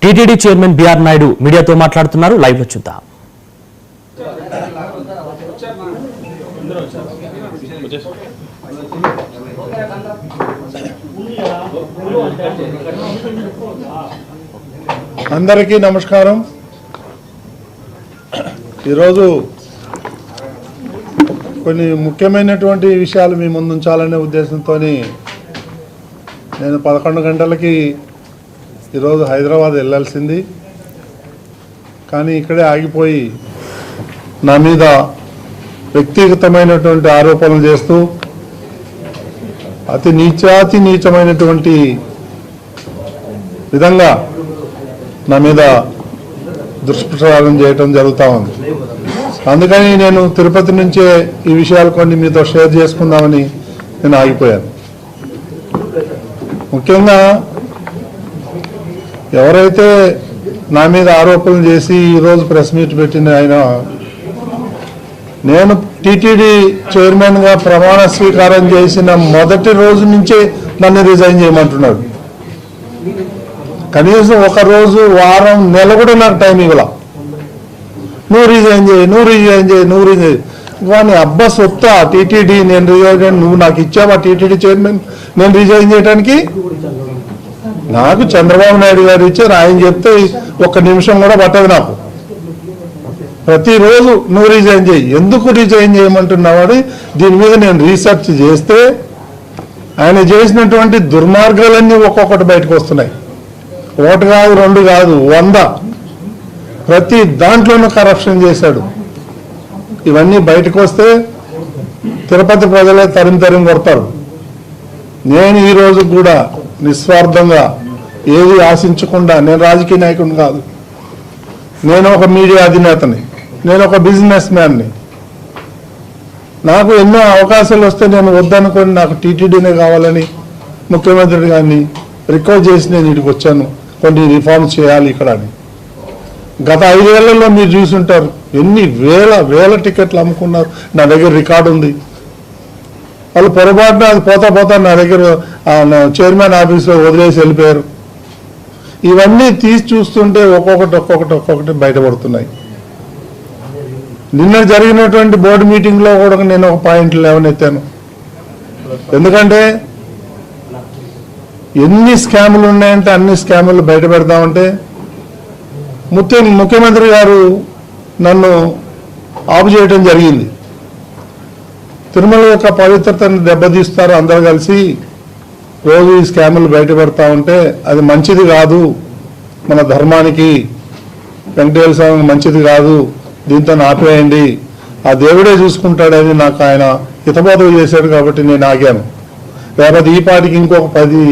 TTD chairman BR Naidu మీడియాతో మాట్లాడుతున్నారు. Live లో చూద్దాం. అందరికీ నమస్కారం. ఈరోజు కొన్ని ముఖ్యమైనటువంటి విషయాలు మీ ముందు ఉంచాలనే ఉద్దేశంతో నేను 11 గంటలకి ఈరోజు హైదరాబాద్ వెళ్ళాల్సింది, కానీ ఇక్కడే ఆగిపోయి నా మీద వ్యక్తిగతమైనటువంటి ఆరోపణలు చేస్తూ అతి నీచమైనటువంటి విధంగా నా మీద దుష్ప్రచారం చేయటం జరుగుతూ ఉంది. అందుకని నేను తిరుపతి నుంచే ఈ విషయాలు కొన్ని మీతో షేర్ చేసుకుందామని నేను ఆగిపోయాను. ముఖ్యంగా ఎవరైతే నా మీద ఆరోపణలు చేసి ఈరోజు ప్రెస్ మీట్ పెట్టిన ఆయన, నేను టీటీడీ చైర్మన్గా ప్రమాణ స్వీకారం చేసిన మొదటి రోజు నుంచే నన్ను రిజైన్ చేయమంటున్నాడు. కనీసం ఒక రోజు, వారం, నెల కూడా నాకు టైం ఇవ్వాల. నువ్వు రిజైన్ చేయి. కానీ అబ్బా సొత్తా టీటీడీ, నేను రిజైన్, నువ్వు నాకు ఇచ్చావా టీటీడీ చైర్మన్ నేను రిజైన్ చేయడానికి? నాకు చంద్రబాబు నాయుడు గారు ఇచ్చారు, ఆయన చెప్తే ఒక్క నిమిషం కూడా పట్టదు నాకు. ప్రతిరోజు నువ్వు రిజైన్ చేయి. ఎందుకు రిజైన్ చేయమంటున్నావని దీని మీద నేను రీసెర్చ్ చేస్తే ఆయన చేసినటువంటి దుర్మార్గాలన్నీ ఒక్కొక్కటి బయటకు వస్తున్నాయి. 1 కాదు, 2 కాదు, 100. ప్రతి దాంట్లోనూ కరప్షన్ చేశాడు. ఇవన్నీ బయటకు వస్తే తిరుపతి ప్రజలే తరిమి కొడతారు. నేను ఈరోజు కూడా నిస్వార్థంగా ఏది ఆశించకుండా, నేను రాజకీయ నాయకుడిని కాదు, నేను ఒక మీడియా అధినేతని, నేను ఒక బిజినెస్ మ్యాన్ని. నాకు ఎన్నో అవకాశాలు వస్తే నేను వద్దనుకొని నాకు టీటీడీనే కావాలని ముఖ్యమంత్రి గారిని రిక్వెస్ట్ చేసి నేను ఇక్కడికి వచ్చాను. కొన్ని రిఫార్మ్స్ చేయాలి ఇక్కడ అని. గత 5 ఏళ్లలో మీరు చూసుంటారు ఎన్ని వేల టికెట్లు అమ్ముకున్నారు. నా దగ్గర రికార్డు ఉంది. వాళ్ళు పొరపాటున అది పోతా నా దగ్గర చైర్మన్ ఆఫీస్లో వదిలేసి వెళ్ళిపోయారు. ఇవన్నీ తీసి చూస్తుంటే ఒక్కొక్కటి బయటపడుతున్నాయి. నిన్న జరిగినటువంటి బోర్డు మీటింగ్లో కూడా నేను ఒక పాయింట్ లేవనెత్తాను. ఎందుకంటే ఎన్ని స్కాములు ఉన్నాయంటే అన్ని స్కాములు బయట పెడతామంటే ముఖ్యమంత్రి గారు నన్ను ఆపు చేయడం జరిగింది. తిరుమల యొక్క పవిత్రతను దెబ్బతీస్తారు అందరూ కలిసి, రోజు ఈ స్కాములు బయట పెడతా ఉంటే అది మంచిది కాదు, మన ధర్మానికి, వెంకటేశ్వర స్వామికి మంచిది కాదు, దీంతో ఆపేయండి, ఆ దేవుడే చూసుకుంటాడని నాకు ఆయన హితబోధ చేశాడు. కాబట్టి నేను ఆగాను. లేకపోతే ఈ పాటికి ఇంకొక 10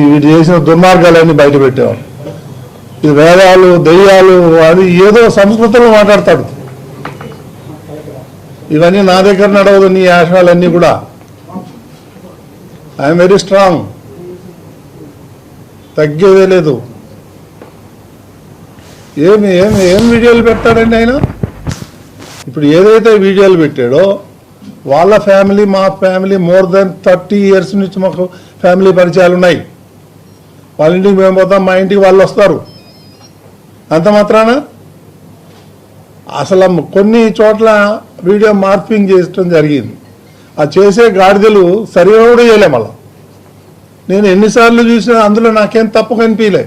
వీడు చేసిన దుర్మార్గాలన్నీ బయట పెట్టేవాడు. ఇది వేదాలు, దెయ్యాలు, అది ఏదో సంస్కృతంలో మాట్లాడతాడు. ఇవన్నీ నా దగ్గర నడవదు. నీ ఆశయాలన్నీ కూడా ఐఎమ్ వెరీ స్ట్రాంగ్, తగ్గేదే లేదు. ఏం వీడియోలు పెడతాడండి ఆయన? ఇప్పుడు ఏదైతే వీడియోలు పెట్టాడో వాళ్ళ ఫ్యామిలీ, మా ఫ్యామిలీ మోర్ దెన్ 30 years నుంచి మాకు ఫ్యామిలీ పరిచయాలు ఉన్నాయి. వాళ్ళ ఇంటికి మేము పోతాం, మా ఇంటికి వాళ్ళు వస్తారు. అంత మాత్రాన అసలు కొన్ని చోట్ల వీడియో మార్పింగ్ చేయడం జరిగింది. ఆ చేసే గాడిదలు సరిగా కూడా చేయలే. మళ్ళా నేను ఎన్నిసార్లు చూసినా అందులో నాకేం తప్పు కనిపించలే.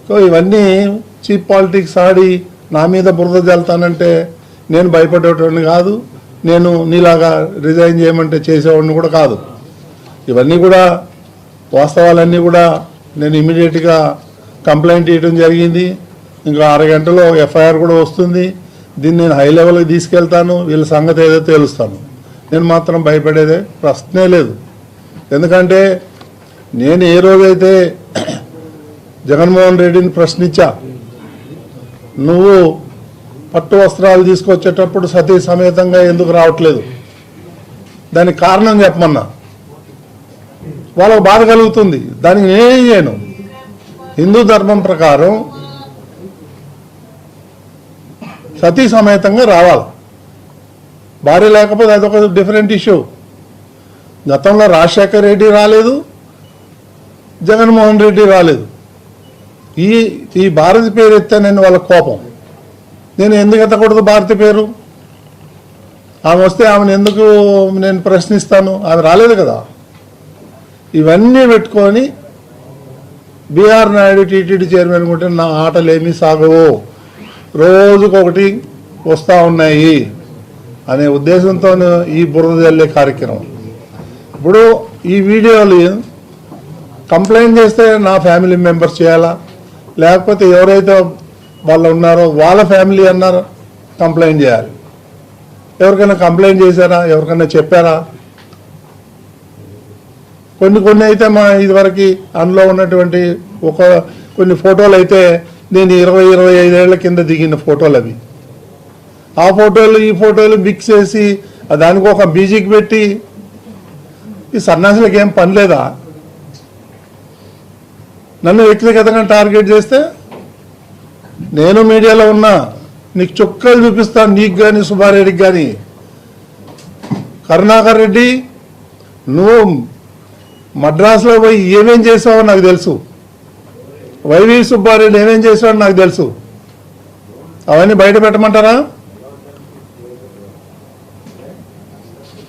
సో ఇవన్నీ చీప్ పాలిటిక్స్ ఆడి నా మీద బురద జల్తానంటే నేను భయపడేవాడిని కాదు. నేను నీలాగా రిజైన్ చేయమంటే చేసేవాడిని కూడా కాదు. ఇవన్నీ కూడా వాస్తవాలన్నీ కూడా నేను ఇమీడియట్గా కంప్లైంట్ ఇవ్వడం జరిగింది. ఇంకా 6 గంటలో ఎఫ్ఐఆర్ కూడా వస్తుంది. దీన్ని నేను హై లెవెల్కి తీసుకెళ్తాను. వీళ్ళ సంగతి ఏదో తెలుస్తాను. నేను మాత్రం భయపడేదే ప్రశ్నే లేదు. ఎందుకంటే నేను ఏ రోజైతే జగన్మోహన్ రెడ్డిని ప్రశ్నించా, నువ్వు పట్టు వస్త్రాలు తీసుకొచ్చేటప్పుడు సతీ సమేతంగా ఎందుకు రావట్లేదు, దానికి కారణం చెప్పమన్నా. వాళ్ళకు బాధ కలుగుతుంది. దానికి నేనేం చేయను. హిందూ ధర్మం ప్రకారం సతీ సమేతంగా రావాలి. భార్య లేకపోతే అదొక డిఫరెంట్ ఇష్యూ. గతంలో రాజశేఖర్ రెడ్డి రాలేదు, జగన్మోహన్ రెడ్డి రాలేదు. ఈ భారతి పేరు ఎత్తానని వాళ్ళ కోపం. నేను ఎందుకు ఎత్తకూడదు భారతి పేరు? ఆమె వస్తే ఆమెను ఎందుకు నేను ప్రశ్నిస్తాను? ఆమె రాలేదు కదా. ఇవన్నీ పెట్టుకొని బీఆర్ నాయుడు టీటీడీ చైర్మన్ ఉంటే నా ఆటలు ఏమీ సాగవు, రోజుకొకటి వస్తూ ఉన్నాయి అనే ఉద్దేశంతో ఈ బురద జల్లే కార్యక్రమం. ఇప్పుడు ఈ వీడియోలు కంప్లైంట్ చేస్తే నా ఫ్యామిలీ మెంబర్స్ చేయాలా, లేకపోతే ఎవరైతే వాళ్ళు ఉన్నారో వాళ్ళ ఫ్యామిలీ అన్నారో కంప్లైంట్ చేయాలి. ఎవరికైనా కంప్లైంట్ చేశారా? ఎవరికైనా చెప్పారా? కొన్ని అయితే మా ఇదివరకు అందులో ఉన్నటువంటి కొన్ని ఫోటోలు అయితే నేను 20-25 ఏళ్ల కింద దిగిన ఫోటోలు అవి. ఆ ఫోటోలు ఈ ఫోటోలు మిక్స్ చేసి దానికి ఒక మ్యూజిక్ పెట్టి ఈ సన్యాసులకు ఏం పని లేదా? నన్ను వ్యక్తిగతంగా టార్గెట్ చేస్తే నేను మీడియాలో ఉన్నా, నీకు చుక్కలు చూపిస్తాను, నీకు కానీ సుబ్బారెడ్డికి కానీ. కరుణాకర్ రెడ్డి, నువ్వు మద్రాసులో పోయి ఏమేం చేసావో నాకు తెలుసు. వైవి సుబ్బారెడ్డి ఏమేం చేసావో నాకు తెలుసు. అవన్నీ బయట పెట్టమంటారా?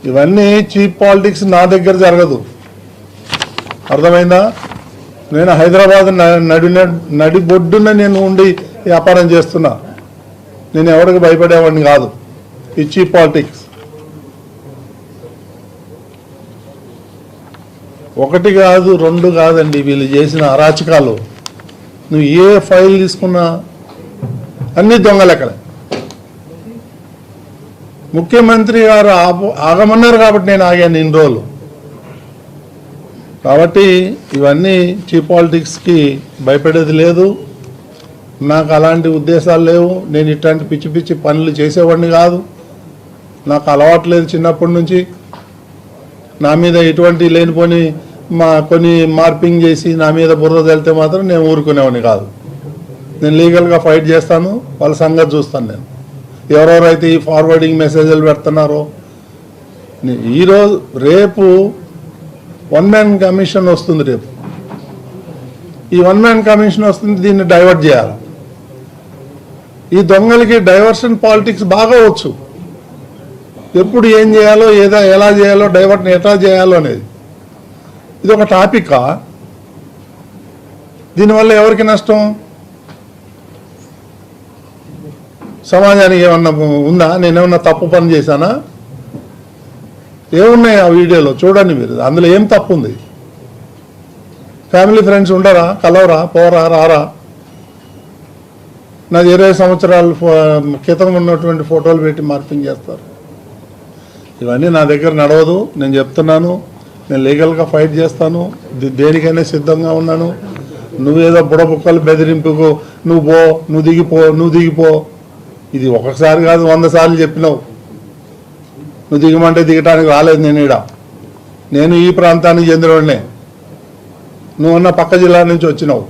ఇవన్నీ చీప్ పాలిటిక్స్ నా దగ్గర జరగదు, అర్థమైందా? నేను హైదరాబాద్ నడిబొడ్డున నేను ఉండి వ్యాపారం చేస్తున్నా. నేను ఎవరికి భయపడేవాడిని కాదు. ఈ చీప్ పాలిటిక్స్ ఒకటి కాదు, రెండు కాదండి వీళ్ళు చేసిన అరాచకాలు. నువ్వు ఏ ఫైల్ తీసుకున్నా అన్ని దొంగలెక్కలే. ముఖ్యమంత్రి గారు ఆగమన్నారు కాబట్టి నేను ఆగాను ఇన్ని రోజులు. కాబట్టి ఇవన్నీ చీప్ పాలిటిక్స్కి భయపడేది లేదు. నాకు అలాంటి ఉద్దేశాలు లేవు. నేను ఇట్లాంటి పిచ్చి పిచ్చి పనులు చేసేవాడిని కాదు. నాకు అలవాటు లేదు చిన్నప్పటి నుంచి. నా మీద ఎటువంటి లేనిపోని కొన్ని మార్పింగ్ చేసి నా మీద బురద వెళ్తే మాత్రం నేను ఊరుకునేవాడిని కాదు. నేను లీగల్గా ఫైట్ చేస్తాను, వాళ్ళ సంగతి చూస్తాను. నేను ఎవరెవరైతే ఈ ఫార్వర్డింగ్ మెసేజ్లు పెడుతున్నారో, రేపు 1 మ్యాన్ కమిషన్ వస్తుంది. రేపు ఈ 1 మ్యాన్ కమిషన్ వస్తుంది, దీన్ని డైవర్ట్ చేయాలి. ఈ దొంగలకి డైవర్షన్ పాలిటిక్స్ బాగా వచ్చు. ఎప్పుడు ఏం చేయాలో, ఎలా చేయాలో, డైవర్ట్ ఎట్లా చేయాలో అనేది. ఇది ఒక టాపికా? దీనివల్ల ఎవరికి నష్టం? సమాజానికి ఏమన్నా ఉందా? నేనేమన్నా తప్పు పని చేశానా? ఏమున్నాయి ఆ వీడియోలో చూడండి మీరు. అందులో ఏం తప్పు ఉంది? ఫ్యామిలీ ఫ్రెండ్స్ ఉండరా? కలవరా? పోరా? రారా? నాది 20 సంవత్సరాల క్రితం ఉన్నటువంటి ఫోటోలు పెట్టి మార్పింగ్ చేస్తారు. ఇవన్నీ నా దగ్గర నడవదు. నేను చెప్తున్నాను, నేను లీగల్గా ఫైట్ చేస్తాను. దేనికైనా సిద్ధంగా ఉన్నాను. నువ్వేదో బుడబుక్కలు బెదిరింపుకు నువ్వు దిగిపో. ఇది ఒకసారి కాదు, 100 సార్లు చెప్పినావు. నువ్వు దిగమంటే దిగటానికి రాలేదు. నేను ఈ ప్రాంతానికి చెందినవాడినే. నువ్వన్న పక్క జిల్లా నుంచి వచ్చినావు.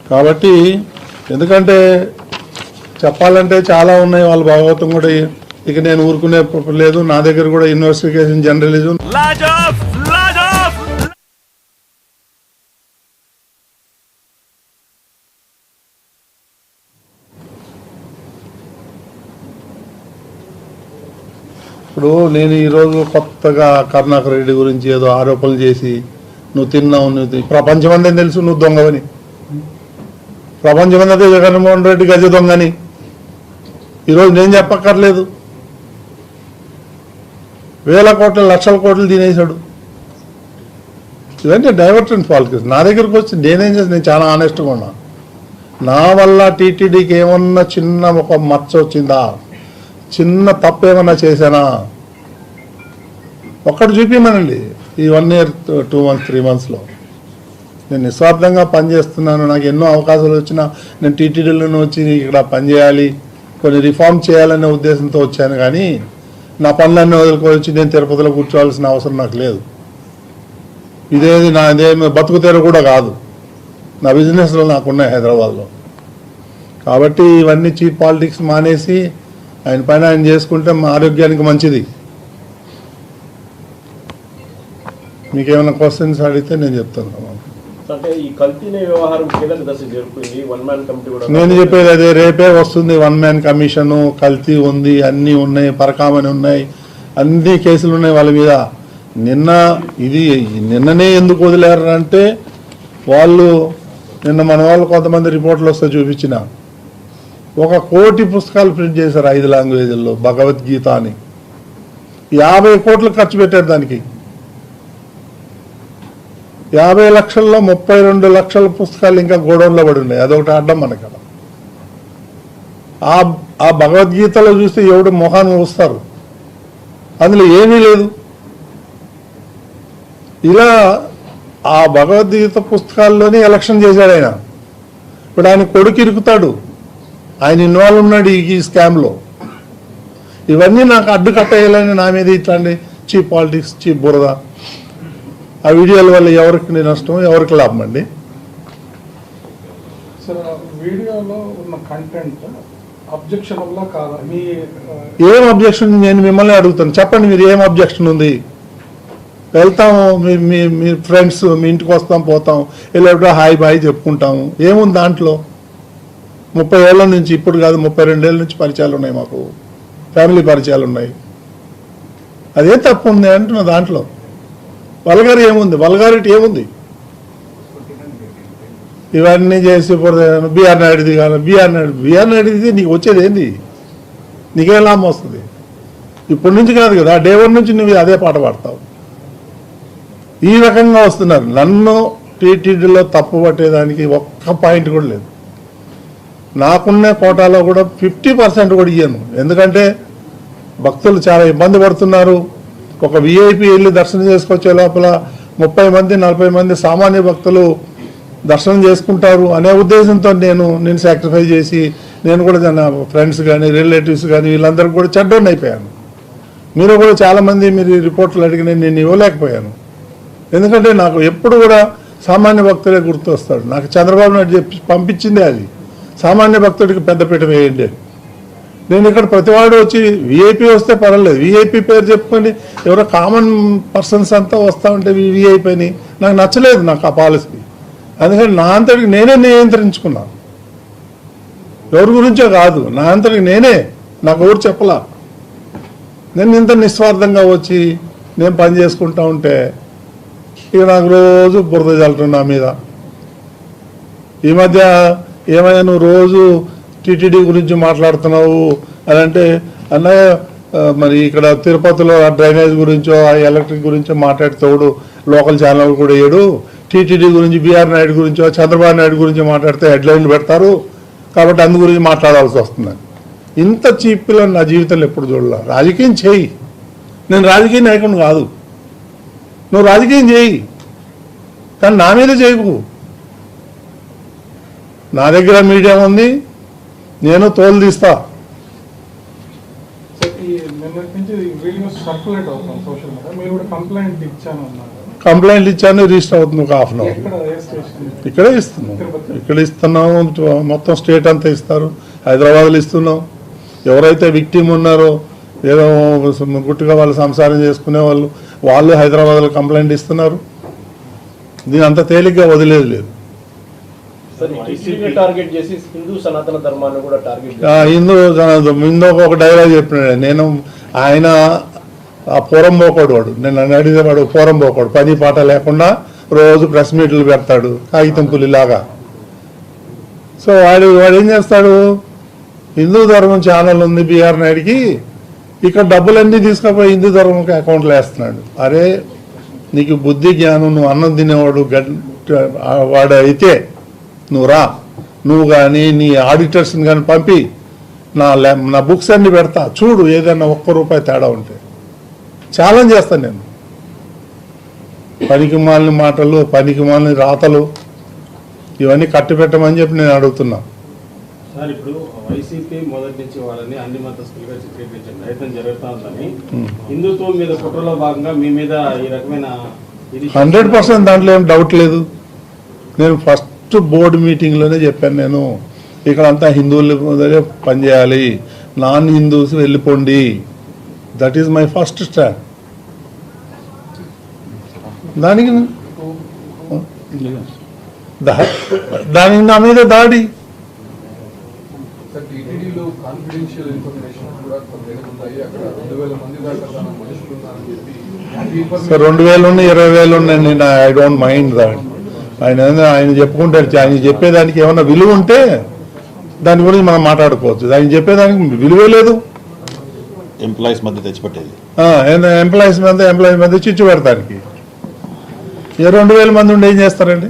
కాబట్టి ఎందుకంటే చెప్పాలంటే చాలా ఉన్నాయి. వాళ్ళ భాగవతం కూడా ఇక నేను ఊరుకునే లేదు. నా దగ్గర కూడా ఇన్వెస్టిగేషన్ జర్నలిజం. ఇప్పుడు నేను ఈరోజు కొత్తగా కరుణాకర్ రెడ్డి గురించి ఏదో ఆరోపణలు చేసి నువ్వు తిన్నావు, ప్రపంచమంతా తెలుసు నువ్వు దొంగవని. ప్రపంచమంతా జగన్మోహన్ రెడ్డి గజ దొంగని ఈరోజు నేను చెప్పక్కర్లేదు. 1000 కోట్ల 1,00,000 కోట్లు తినేశాడు. ఇవన్నీ డైవర్షన్ పాలిటిక్స్. నా దగ్గరకు వచ్చి నేనేం చేసి నేను చాలా ఆనెస్ట్గా ఉన్నా. నా వల్ల టీటీడీకి ఏమన్నా చిన్న ఒక మచ్చ వచ్చిందా, చిన్న తప్పు ఏమన్నా చేశానా, ఒక్కటి చూపించమనండి. ఈ 1 year 2 months 3 monthsలో నేను నిస్వార్థంగా పనిచేస్తున్నాను. నాకు ఎన్నో అవకాశాలు వచ్చినా నేను టీటీడీలోనే వచ్చి ఇక్కడ పనిచేయాలి, కొన్ని రిఫార్మ్ చేయాలనే ఉద్దేశంతో వచ్చాను. కానీ నా పనులన్నీ వదులుకోవచ్చి నేను తిరుపతిలో కూర్చోవాల్సిన అవసరం నాకు లేదు. నాదేమి బతుకు తెర కూడా కాదు. నా బిజినెస్లో నాకున్నాయి హైదరాబాద్లో. కాబట్టి ఇవన్నీ చీప్ పాలిటిక్స్ మానేసి ఆయన పైన ఆయన చేసుకుంటే మా ఆరోగ్యానికి మంచిది. మీకేమైనా క్వశ్చన్స్ అడిగితే నేను చెప్తాను. అంటే ఈ కల్తీనే వ్యవహారం కీలక దశ జరుగుతుంది. వన్ మ్యాన్ కమిటీ కూడా నేను చెప్పేది అదే, రేపే వస్తుంది 1 మ్యాన్ కమిషను. కల్తీ ఉంది, అన్నీ ఉన్నాయి, పరకామని ఉన్నాయి, అన్ని కేసులు ఉన్నాయి వాళ్ళ మీద. నిన్ననే ఎందుకు వదిలేరు అంటే వాళ్ళు నిన్న మన వాళ్ళు కొంతమంది రిపోర్ట్లు వస్తే చూపించిన 1 కోటి పుస్తకాలు ప్రింట్ చేశారు 5 లాంగ్వేజ్ల్లో భగవద్గీత అని. 50 కోట్లు ఖర్చు పెట్టారు దానికి. 50 లక్షల్లో 32 లక్షల పుస్తకాలు ఇంకా గోడౌన్లో పడి ఉన్నాయి. అదొకటి అడ్డం మనకు. ఆ భగవద్గీతలో చూస్తే ఎవడు మొహాన్ని వస్తారు, అందులో ఏమీ లేదు. ఇలా ఆ భగవద్గీత పుస్తకాల్లోనే ఎలక్షన్ చేశాడు ఆయన. ఇప్పుడు ఆయన కొడుకు ఇరుకుతాడు, ఆయన ఇన్వాల్వ్ ఉన్నాడు ఈ స్కామ్లో. ఇవన్నీ నాకు అడ్డు కట్టేయాలని నా మీద ఇట్లాంటి చీప్ పాలిటిక్స్, చీప్ బురద. ఆ వీడియోల వల్ల ఎవరికి నష్టం, ఎవరికి లాభం అండి? సార్, వీడియోలో ఉన్న కంటెంట్ అబ్జెక్షనబుల్ కాదా? ఏం అబ్జెక్షన్? నేను మిమ్మల్ని అడుగుతాను, చెప్పండి మీరు ఏం అబ్జెక్షన్ ఉంది? వెళ్తాము, మీ ఫ్రెండ్స్ మీ ఇంటికి వస్తాం, పోతాం, వెళ్ళేటప్పుడు హాయ్ బాయ్ చెప్పుకుంటాము. ఏముంది దాంట్లో? 30 ఏళ్ళ నుంచి, ఇప్పుడు కాదు 32 ఏళ్ళ నుంచి పరిచయాలు ఉన్నాయి మాకు, ఫ్యామిలీ పరిచయాలు ఉన్నాయి. అదే తప్పు ఉంది అంటున్నా. దాంట్లో వల్గారి ఏముంది? వల్గారిటీ ఏముంది? ఇవన్నీ చేసి బీఆర్ నాయుడుది కాదు, బీఆర్ నాయుడుది నీకు వచ్చేది ఏంది? నీకేం లాభం వస్తుంది? ఇప్పటి నుంచి కాదు కదా, డే 1 నుంచి నువ్వు అదే పాట పాడతావు. ఈ రకంగా వస్తున్నారు. నన్ను టీటీడీలో తప్పు పట్టేదానికి ఒక్క పాయింట్ కూడా లేదు. నాకున్న కోటాలో కూడా 50% కూడా ఇయ్యను. ఎందుకంటే భక్తులు చాలా ఇబ్బంది పడుతున్నారు. ఒక విఐపి వెళ్ళి దర్శనం చేసుకొచ్చే లోపల 30 మంది 40 మంది సామాన్య భక్తులు దర్శనం చేసుకుంటారు అనే ఉద్దేశంతో నేను సాక్రిఫైస్ చేసి, నేను కూడా నా ఫ్రెండ్స్ కానీ రిలేటివ్స్ కానీ వీళ్ళందరికీ కూడా చెడ్డోని అయిపోయాను. మీరు కూడా చాలామంది మీరు రిపోర్ట్లు అడిగిన నేను ఇవ్వలేకపోయాను. ఎందుకంటే నాకు ఎప్పుడు కూడా సామాన్య భక్తులే గుర్తు వస్తాడు. నాకు చంద్రబాబు నాయుడు చెప్పి పంపించిందే అది, సామాన్య భక్తుడికి పెద్దపీట వేయండి. నేను ఇక్కడ ప్రతివాడు వచ్చి విఐపి వస్తే పర్వాలేదు, విఐపి పేరు చెప్పుకొని ఎవరో కామన్ పర్సన్స్ అంతా వస్తూ ఉంటే విఐపి అని నాకు నచ్చలేదు, నాకు ఆ పాలసీ. అందుకని నా అంతటికి నేనే నియంత్రించుకున్నాను. ఎవరి గురించో కాదు, నా అంతటికి నేనే, నాకు ఎవరు చెప్పలా. నేను ఇంత నిస్వార్థంగా వచ్చి నేను పని చేసుకుంటా ఉంటే ఇక నాకు రోజు బురద చల్లటం నా మీద. ఈ మధ్య ఏమైనా నువ్వు రోజు టీటీడీ గురించి మాట్లాడుతున్నావు అని అంటే, అన్నయ్య మరి ఇక్కడ తిరుపతిలో డ్రైనేజ్ గురించో ఎలక్ట్రిక్ గురించో మాట్లాడితేవాడు లోకల్ ఛానల్ కూడా వేయడు, టీటీడీ గురించి బీఆర్ నాయుడు గురించో చంద్రబాబు నాయుడు గురించి మాట్లాడితే హెడ్లైన్లు పెడతారు, కాబట్టి అందు గురించి మాట్లాడాల్సి వస్తుంది. ఇంత చీప్లో నా జీవితంలో ఎప్పుడు చూడాల. రాజకీయం చేయి, నేను రాజకీయ నాయకుడిని కాదు, నువ్వు రాజకీయం చేయి, కానీ నా మీద చేయకు. నా దగ్గర మీడియా ఉంది, నేను తోలు తీస్తా. నిన్నటి నుంచి వీడియోస్ సర్క్యులేట్ అవుతుంది సోషల్ మీడియా. మీరు కూడా కంప్లైంట్ ఇచ్చాను అన్నారు. కంప్లైంట్ ఇచ్చాను, రిజిస్టర్ అవుతుంది ఒక హాఫ్ అన్ అవర్. ఇక్కడే ఇస్తున్నాం, ఇక్కడ ఇస్తున్నాము, మొత్తం స్టేట్ అంతా ఇస్తారు. హైదరాబాద్లో ఇస్తున్నాం. ఎవరైతే విక్టిమ్ ఉన్నారో, ఏదో గుట్టుగా వాళ్ళు సంసారం చేసుకునే వాళ్ళు హైదరాబాద్లో కంప్లైంట్ ఇస్తున్నారు. దీని అంత తేలిగ్గా వదిలేదు లేదు. టార్గెట్ చేసి హిందూ సనాతన ధర్మాన్ని కూడా టార్గెట్ హిందూ ఒక డైలాగ్ చెప్పినాడు. నేను ఆయన ఆ పూరం పోకోడు వాడు, నేను అడిగితే వాడు పూరం పోకోడు, పని పాట లేకుండా రోజు ప్రెస్ మీట్లు పెడతాడు కాగితం పులిలాగా. సో వాడు ఏం చేస్తాడు, హిందూ ధర్మం ఛానల్ ఉంది బీఆర్ నాయుడికి, ఇక్కడ డబ్బులన్నీ తీసుకుపోయి హిందూ ధర్మంకి అకౌంట్లో వేస్తున్నాడు. అరే నీకు బుద్ధి జ్ఞానం, నువ్వు అన్నం తినేవాడు వాడు అయితే నువ్వు రా, నువ్వు కానీ నీ ఆడిటర్స్ని కానీ పంపి నా బుక్స్ అన్ని పెడతా, చూడు ఏదైనా ₹1 తేడా ఉంటే ఛాలెంజ్ చేస్తాను నేను. పనికి మాలిన మాటలు, పనికి మాలిన రాతలు ఇవన్నీ కట్టి పెట్టమని చెప్పి నేను అడుగుతున్నా. సార్, ఇప్పుడు వైసీపీ మొదటి నుంచి వాళ్ళని అన్ని మతస్థులుగా చిత్రీకరించే ప్రయత్నం జరుగుతూ ఉందని, హిందుత్వం మీద కుట్రలో భాగంగా మీ మీద ఈ రకమైన 100% దాంట్లో ఏం డౌట్ లేదు. నేను ఫస్ట్ బోర్డు మీటింగ్లోనే చెప్పాను, నేను ఇక్కడంతా హిందువులు పనిచేయాలి, నాన్ హిందూస్ వెళ్ళిపోండి. That is my first stand. దానికి దాని నా మీద దాడి. సార్ టీటీడీలో కాన్ఫిడెన్షియల్ ఇన్ఫర్మేషన్ కూడా కొన్ని ఉన్నాయి. అక్కడ 2,000 మంది దాకా తన మనుషులు ఉన్నారని చెప్పి సార్ 2,000 ఉన్నాయి, 20,000 ఉన్నాయి. నేను ఐ డోంట్ మైండ్ దాట్. ఆయన చెప్పుకుంటాడు. ఆయన చెప్పేదానికి ఏమన్నా విలువ ఉంటే దాని గురించి మనం మాట్లాడుకోవచ్చు. ఆయన చెప్పేదానికి విలువే లేదు. ఎంప్లాయీస్ మధ్య తెచ్చిపెట్టేది, ఎంప్లాయీస్ మధ్య చిచ్చు పెడతానికి 2,000 మంది ఉండి ఏం చేస్తారండి?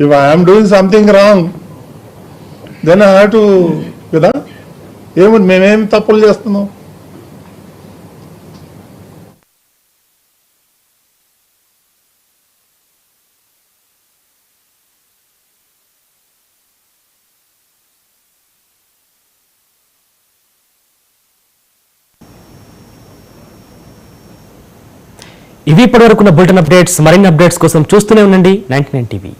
If I'm doing something wrong then I have to కదా. ఏముంది, మేమేం తప్పులు చేస్తున్నాం? ఇవి ఇప్పటివరకున్న బులెటిన్ అప్డేట్స్. మరిన్ని అప్డేట్స్ కోసం చూస్తూనే ఉండండి 99 టీవీ.